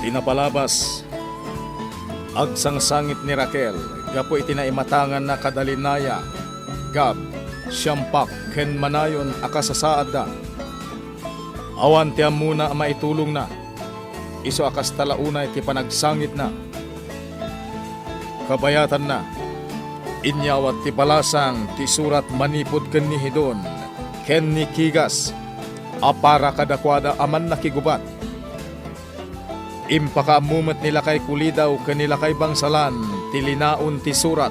Tinapalabas, agsangsangit ni Raquel, gapo itinaimatangan na kadalinaya, gab, siyampak, ken manayon akasasaad da. Awan tiyam muna maitulong na, iso akas talauna iti panagsangit na. Kabayatan na, inyawat ti balasang ti surat manipod ken ni Hidon, ken ni Kigas, apara kadakwada aman nakigubat. Impakaamumat nila kay kulidaw kanila kay bangsalan tilinaon ti surat.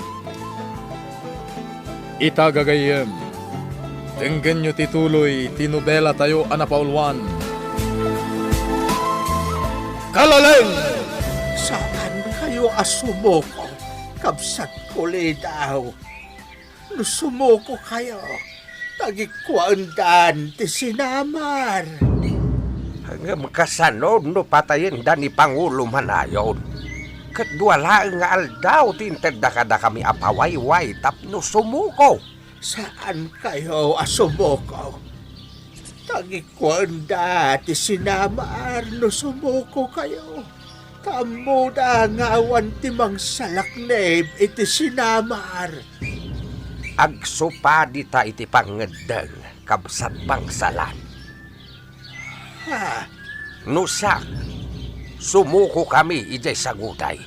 Itagagayem, tenggen nyo tituloy tinubela tayo anapaulwan. Kalaleng! Saan kayo asumoko, kabsat kulidaw? Nusumoko kayo, tagikwaandan ti sinamar. Hanggang makasanon no patayin da ni Pangulo Manayon. Kedua laeng nga aldaw tinted da kami apawayway tapno sumuko. Saan kayo asumoko? Tagikwaanda ti sinamar no sumuko kayo. Kamuda nga awan ti mangsalakneb iti sinamar. Agsupadi ta iti pangedeng kabsat bangsalan. Ha? Nusak, sumuko kami ijay saguday.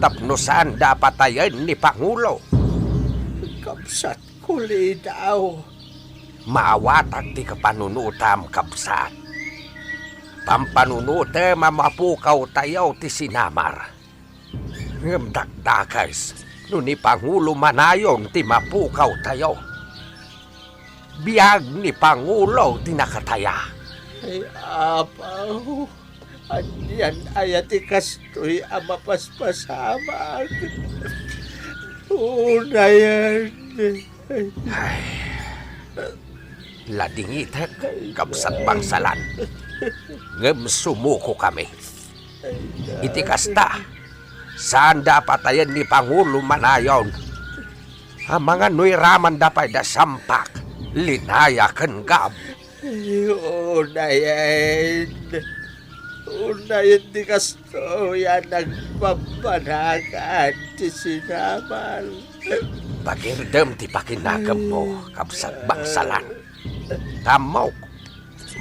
Tapno saan dapat tayan ni Pangulo. Kabsat kulidaw. Maawatag ti kapanunutam kabsat. Pampanunute mamapukaw tayaw ti sinamar. Ngamdakdakas, no ni Pangulo Manayon ti mapukaw tayo. Biyag ni Pangulo ti nakataya. Ay apaw, anyan ayati kastoy amapaspasamag. Unayan. Ladingit kabsat bangsalan. Ngem sumuko kami. Iti kasta, saan dapat ayan ni Pangulo Manayon? Ang mga nuiraman dapat da sampak, linaya ken gab. Unayan. Unayan di kastoy ang nagpapanagan ti sinamal. Pagirdem ti pakinagam mo, kabsat bangsalan. Tamaw,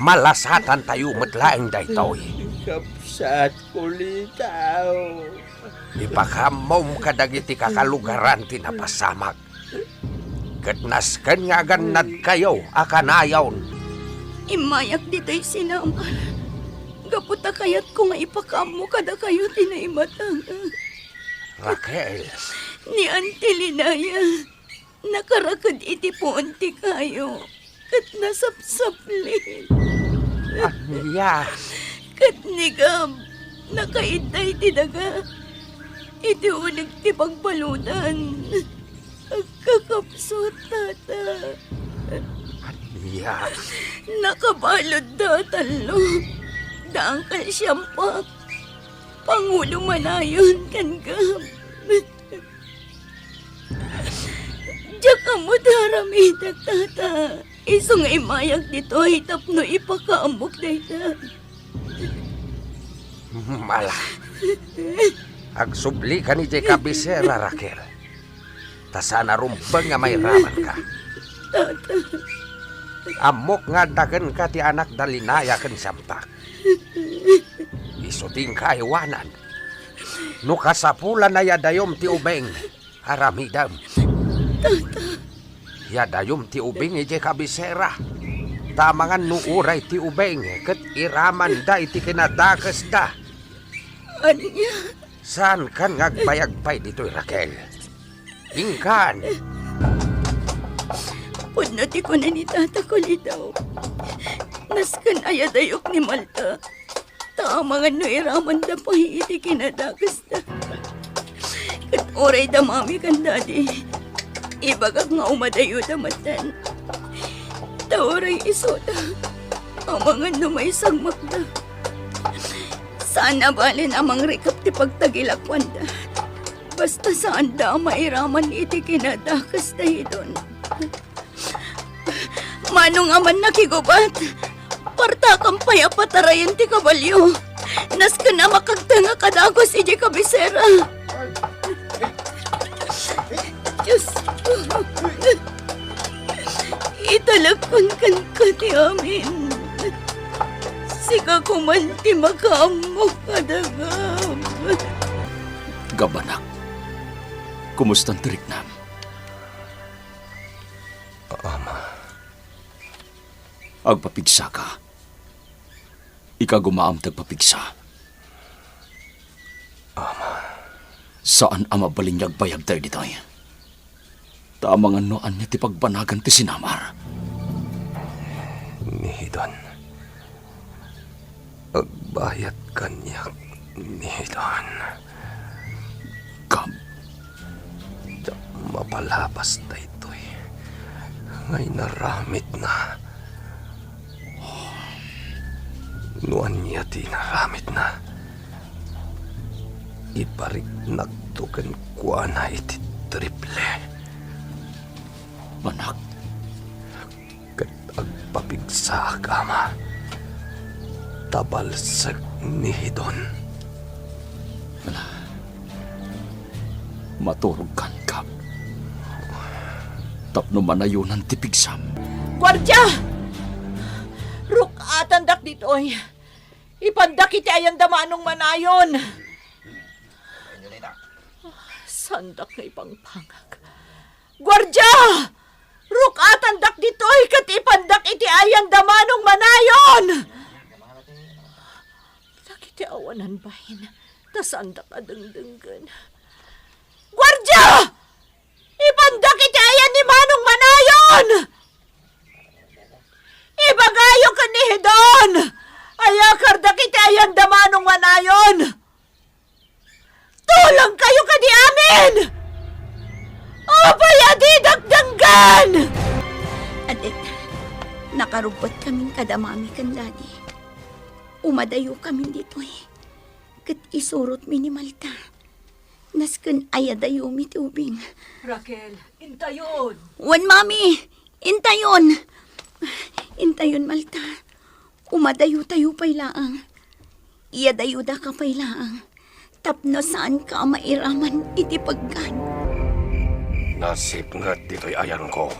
malasatan tayo matlaeng daytoy. Kapsat kulitaw. Ipakamom kadagiti kakalugaran ti napasamak. Katnasken nga ganad kayo akanayon. Imayak dito'y sinamar. Gaputa kayat ko nga ipakamo kada kayo tinaimatang. Raquel. Ni Auntie Linaya, nakarakad iti po anti kayo. Kat nasapsaplin. Aniya. Kat nigam, nakaitay ti daga. Iti unig ti pagbalunan. Agkakapsot, tata. Aniya. Nakabalod da talo. Daangkal siyampak. Pangulo Manayon kan gam. Diyak mo daramitak, tata. Isong imayag dito ay tapno ipakaamok dayta. Mala. Agsubli ka ni Jay Cabecera, Raquel. Tasana rumbang nga may raman ka. Tata. Amok nga dagan ka ti anak dalinaya ken sampak. Isuting ka iwanan. No kasapulan na yadayom ti ubeng. Haramidam. Tata. Yadayom ti ubeng ije Cabecera. Tamangan nuuray ti ubeng. Ket iraman da iti kinadakas da. Anya? Saan kan ngagbayagpay dito'y Raquel? Ingkan. Punati ko na ni Tata Kulidaw. Naskan ayadayok ni Malta. Tamangan no iraman da pa iti kinadakas da. Kat oray da mami kan dadi. Ibagag nga umadayo da matan. Taoray iso da. Amangan no may sagmak da. Sana balin amang rikap ti pagtagilakwan da. Basta saan da mairaman iti kinadakas da idon. Manong aman nakigubat. Partakang payapatarayan ti kabalyo. Nas ka na makagtanga kadagos iji kabisera. Diyos ko. Italakon kan ka ti amin. Siga kumanti makaamok kadagam. Gabanak, kumustang Triknam? Ama, Agpapigsa ka. Ika gumaam tagpapigsa. Saan ama balinyag bayag tayo ditoy? Tamang anoan niya ti pagbanagan ti sinamar. Nihidon. Agbayat kanyak, Nihidon. Gab, Mapalapas na ito'y. Ngay naramit na. Nuan niya ti naramit na. Iparik nagtugan kwa na iti triple. banak, Kat agpapigsa kama. Tabalsag Nihidon. maturog kan Gab. Tapno manayunan ti pigsam. Gwardya! Rukatan dak ditoy. Ipandak iti ayan damanong manayon. Sandak na ipangpangag. Gwardya! Rukatan dak ditoy kat ipandak iti ayan damanong manayon. Dakiti awanan bahin. Tasandak adengdenggan. Gwardya! Ipandak iti ayan ni Manong Manayon! Ibagayo ka ni Hidon! Ayakar dak iti ayan da Manong Manayon! Tulang kayo ka di amin! Abay adi dagdanggan! Adet, nakarubot kaming kadamami kan dadi. Umadayo kami dito eh. Kat isurot mi ni Malta. Nasken ayadayo mi ti ubing. Raquel, intayon! Wan mami, intayon. Intayon Malta. Umadayo tayo pay laang. Iyadayo da ka pay laang. Tapno saan ka mairaman iti paggan. Nasip nga dito'y ayan ko.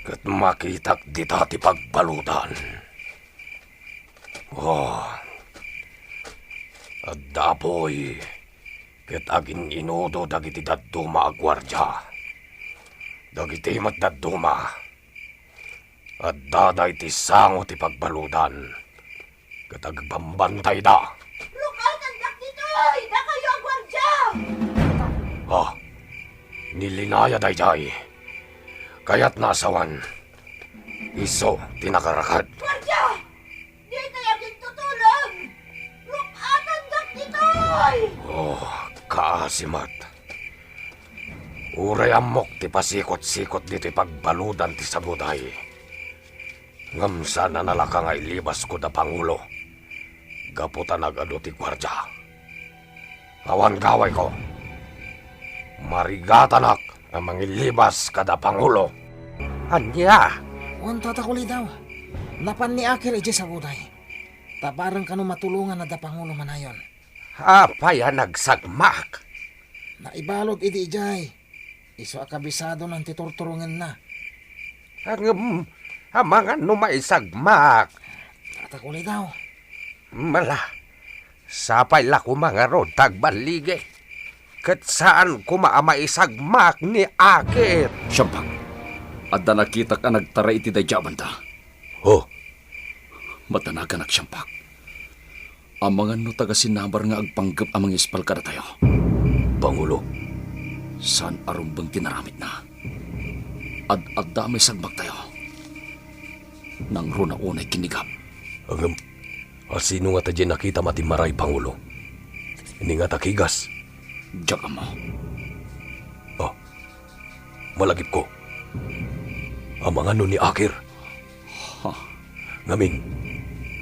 Kat makitak dita ti pagbalutan. Oh. At dapoy. Kat agin inudo dagiti dadduma agwardya. Dagiti mat dadduma. At daday ti sango ti pagbalutan. Kat agpambantay da. Rukatan dak ditoy! Da kayo ang gwardya! Ah, nilinaya dayjay. Kaya't nasawan. Iso tinakarakad. Gwardya! Di tayo tutulong! Rukatan dak ditoy! Oh, kaasimat. Uray amok ti pasikot-sikot dito pagbaludan ti sabuday. Ngam sana nalaka nga ilibas ko da Pangulo. Gaputan agado ti gwardya. Awan gaway ko. Marigatanak ang mangilibas kada Pangulo. Anya? Unta ta kuli daw. Napan ni Akir ije sa buday. Tabarang kanu matulungan na da Pangulo Manayon. Apaya nagsagmak. Naibalod idi ijay. Iso akabisado ng titurturungan na. Ang mga numaisagmak. Tata kuli daw. Mala, sapay la ko mga rod tagbalige. Kat saan ko maamaisagmak ni Akir? Siyampak, adda nakita ka nagtara iti dayjaban ta. Oh, Matanagan ak siyampak. Ang mga no taga sinabar nga agpanggap amang ispal kada tayo. Pangulo. Saan arumbang tinaramit na? Ad-adda may sagbag tayo. Nang runa unay kinigap. Ang sino nga tadya nakita matimaray, Pangulo? Ini nga takigas. Diyak mo. Oh, malagip ko. Ang mga no ni Akir. Ha? Ngamin,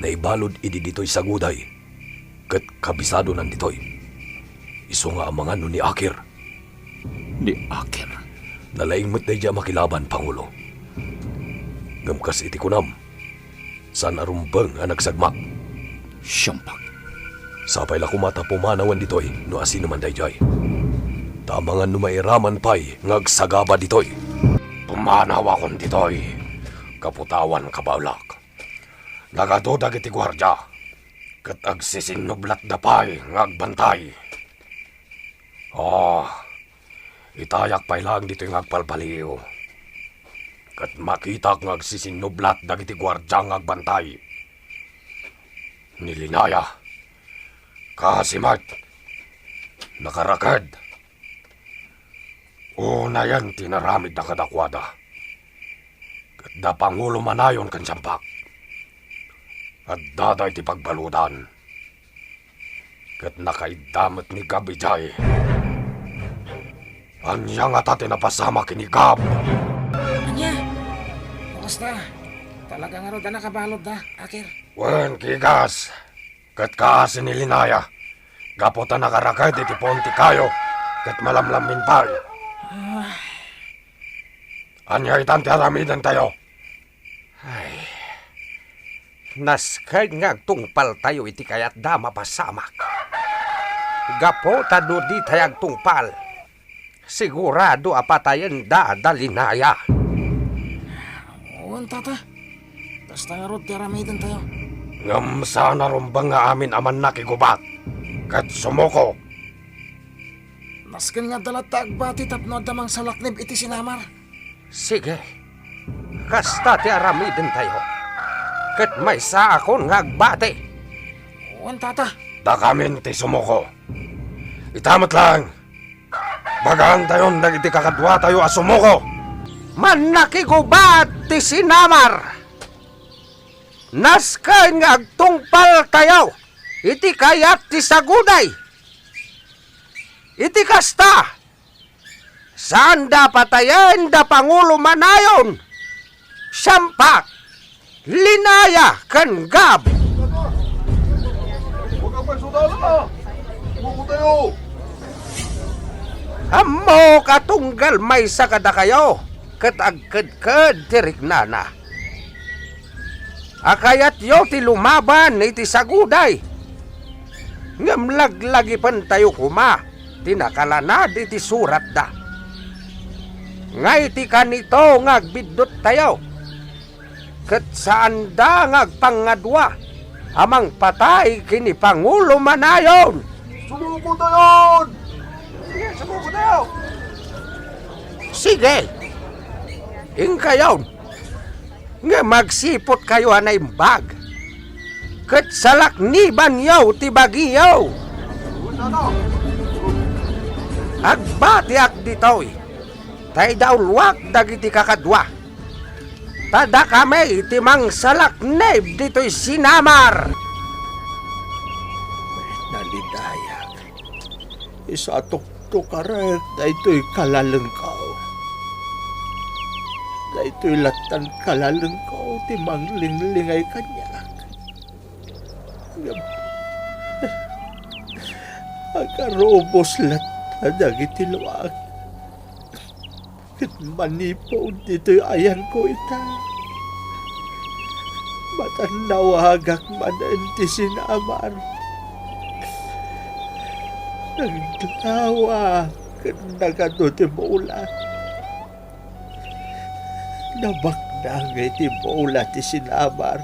naibalod idi dito'y saguday. Kat kabisado nandito'y. Iso nga ang mga no ni Akir. Ni Akir. Nalaing mo't na makilaban, Pangulo. Ngamkas iti kunam. San arumbang ang nagsagmak. Siyampak. Sapay la kumata pumanawan ditoy, no asin naman dayjay. Tamangan no mairaman pay, ngagsagaba ditoy. Pumanaw akon ditoy, kaputawan kabaulak. Nagadudag iti gwardya, kat agsisinublat dapay, ngagbantay. Itayak pay lang dito'y ngagpalpaliw. Kat makitak ngagsisinublat dagiti gwardya ngagbantay. Nilinaya, kasimat, nakarakad. Una yan tinaramid na kadakwada. Kat da Pangulo Manayon kan Siyampak. At daday ti pagbaludan. Kat nakaidamat ni Gabijay. Anya nga tate napasama kini Gab. Anya? Bukas na. Talaga nga ro da nakabalod da, Akir. Wen kigas. Kat kaasin ni Linaya. Gaputan nakarakad iti ponti kayo. Kat malamlamin pa. Anya itan ti aramidan tayo. Naskay nga tungpal tayo iti kayat da mapasamak. Gapo tado di tayag tungpal. Sigurado apatayan da dalinaya. Oo, tata. Basta nga ro tiaramidan tayo. Ngam sana rumbang nga amin aman nakigubat. Kat sumuko. Nasken nga dalat tagbati tapno damang salaknib iti sinamar. Sige. Kasta ti aramiden tayo. Ket may sa akon ngagbate. Oo, tata. Dakamin ti sumuko. Itamat lang. Bagaan tayon dagiti kakadwa tayo asumuko. Man nakigubat ti sinamar. Naskay nga agtungpal tayo. Iti kayat ti saguday. Iti kasta. Saan da patayen da Pangulo Manayon? Siyampak. Linaya kan Gab. Amo katunggal may sakada kayo. Kat agkad-kad tirik nana. Akayat yo ti lumaban iti saguday. Ngam laglagi pan tayo kuma. Tinakalanad iti surat da. Ngay ti kanito ngagbidot tayo. Ket saan da ngagpangadwa amang patay kini Pangulo Manayon. Sumuko tayon! Sige. Ingkayon. Nga magsipot kayo anay bag. Ket salakniban yaw ti bagiyaw. Agbatiak ditoy. Tay daw luwak dagiti kakadwa. Tada kami timang salaknib dito'y sinamar. Nalidayak. Isa tuktukaret na ito'y kalalengkaw. Na ito'y latan kalalengkaw ti manglingling ay kanya. Agarobos latan dagiti luwag. Ket manipo dito'y ayan ko ita. Matanawagak manan ti sinamar. Naglawa ket nagado ti bola. Nabaknang ti bola ti sinamar.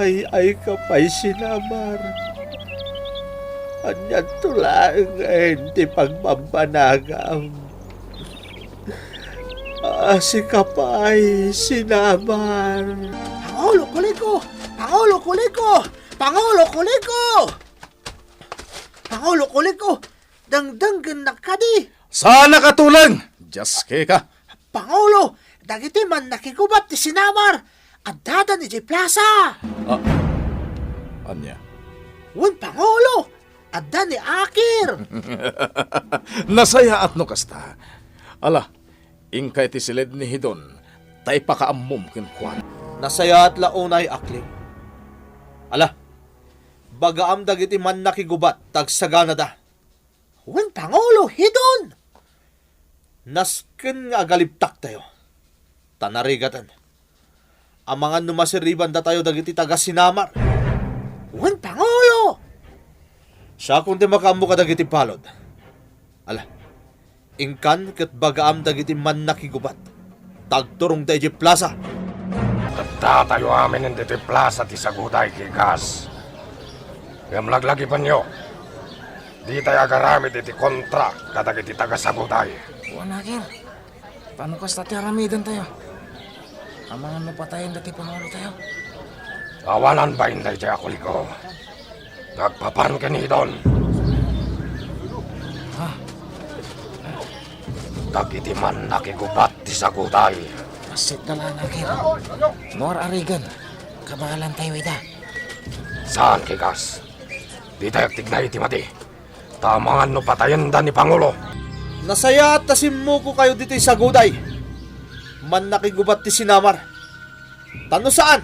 Ay kapay sinamar. Anya tulangan ti pagmabanagam. Si kapay sinamar. Pangulo Kuliko! Pangulo Kuliko! Pangulo Kuliko! Pangulo Kuliko! Dangdanggan na kadi! Sana katulang! Diyas ka. Pangulo! Dagiti man nakigubat ti sinamar! At dada ni J. Plaza! Anya? Wan Pangulo! At da ni Akir! Nasaya at no kasta. Ala, ingkay ti silid ni Hidon, tay pakaamom kinkwan. Nasaya at launay akling. Ala, bagaam dagiti man nakigubat tagsagana da. Wan Pangulo! Hidon! Nasken nga agalibtak tayo. Tanarigatan. Amangan numasiriban da tayo dagiti taga sinamar. Wan Pangulo! Siya kung di makamu ka dagiti palod. Ala, ingkan kat bagaam dagiti man nakigubat. Tagturong da iti plaza. Tatayo amin hindi ti plaza ti Saguday kikas. Gamlaglagi pa nyo. Di tayo agaramit iti kontra kadag iti taga Saguday. Wan Akir, paano kas tati aramidan tayo? Amangan mo patayin dati Pangulo tayo. Awanan ba hindi tayo kuliko? Nagpapan ka ni Hidon. Dagiti man nakigubat ti Saguday. Masit na lang Akir. Mor arigan, kabalan tayo ida. Saan kikas? Di tayo tignay iti mati. Tamangan no patayin da ni Pangulo. Nasaya at tasimmo ko kayo dito sa Guday. Man nakigubat ti Sinamar. Tano saan?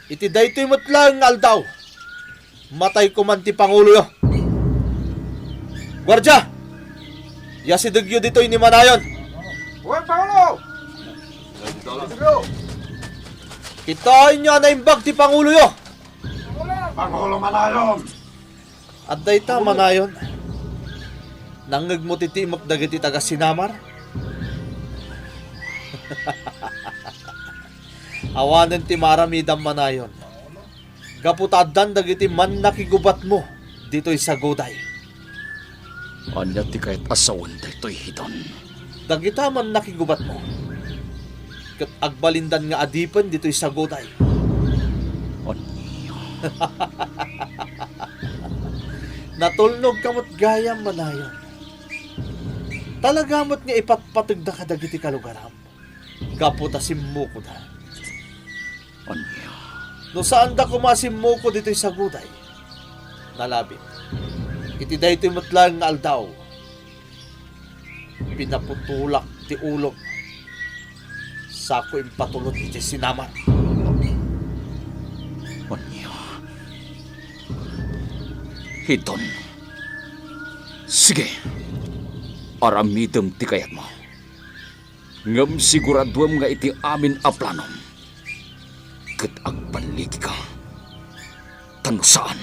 Iti daytoy mutlang aldaw. Matay ko man ti Pangulo yo. Gwardya! Yasidagyo dito ni Manayon. Uy, Pangulo! Kitain niya na imbag ti Pangulo yo. Pangulo Manayon! At dayta Manayon. Nangag mo titimok dagiti taga Sinamar. Awanen ti maramidam Manayon. Gaputadan dagiti man nakigubat mo dito'y sa Guday. Anya ti kahit asawan daytoy Hidon. Dagita man nakigubat mo. Kat agbalindan nga adipan dito'y sa Guday. Anya. Natulnog kamot gayam Manayon. Talagamot nga ipatpatag da kadagiti kalugaram. Kaputasim mo ko da. Anya. No saan da kumasim mo ko dito'y sa Guday. Nalabit. Iti daytoy matlang nga aldaw. Pinaputulak ti ulog. Sako impatulot iti Sinamar. Anya. Hidon. Sige. Aramidem ti kayat mo. Ngam siguraduam nga iti amin a planom. Ket agpanligi ka. Tano saan?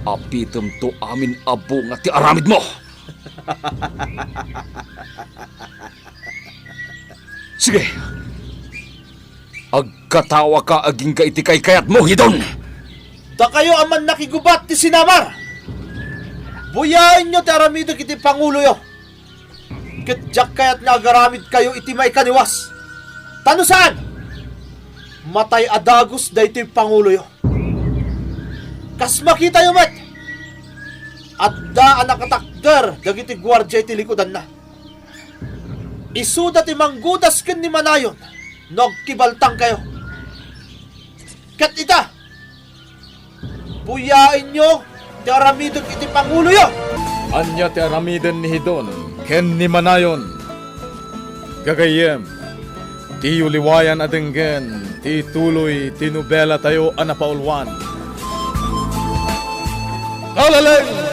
Apitem to amin abo nga ti aramid mo. Sige. Agkatawa ka aging ka iti kayat mo, Hidon. Da kayo aman nakigubat ti Sinamar. Buyain nyo ti aramido kiti Pangulo yo. Kitjak kayat nga agaramid kayo iti may kaniwas. Tano saan? Matay adagos da iti Pangulo yo. Kas makita yo met. At da anak atakder dagiti gwardya iti likodan na. Isuda ti manggudas ken ni Manayon. Nagkibaltang kayo. Kat ita. Buyain nyo ti aramidon iti Pangulo yo. Anya ti aramiden ni Hidon, ken ni Manayon. Gagayem, ti uliwayan adenggen, ti tuloy, ti nobela tayo anapaulwan. Alaleng!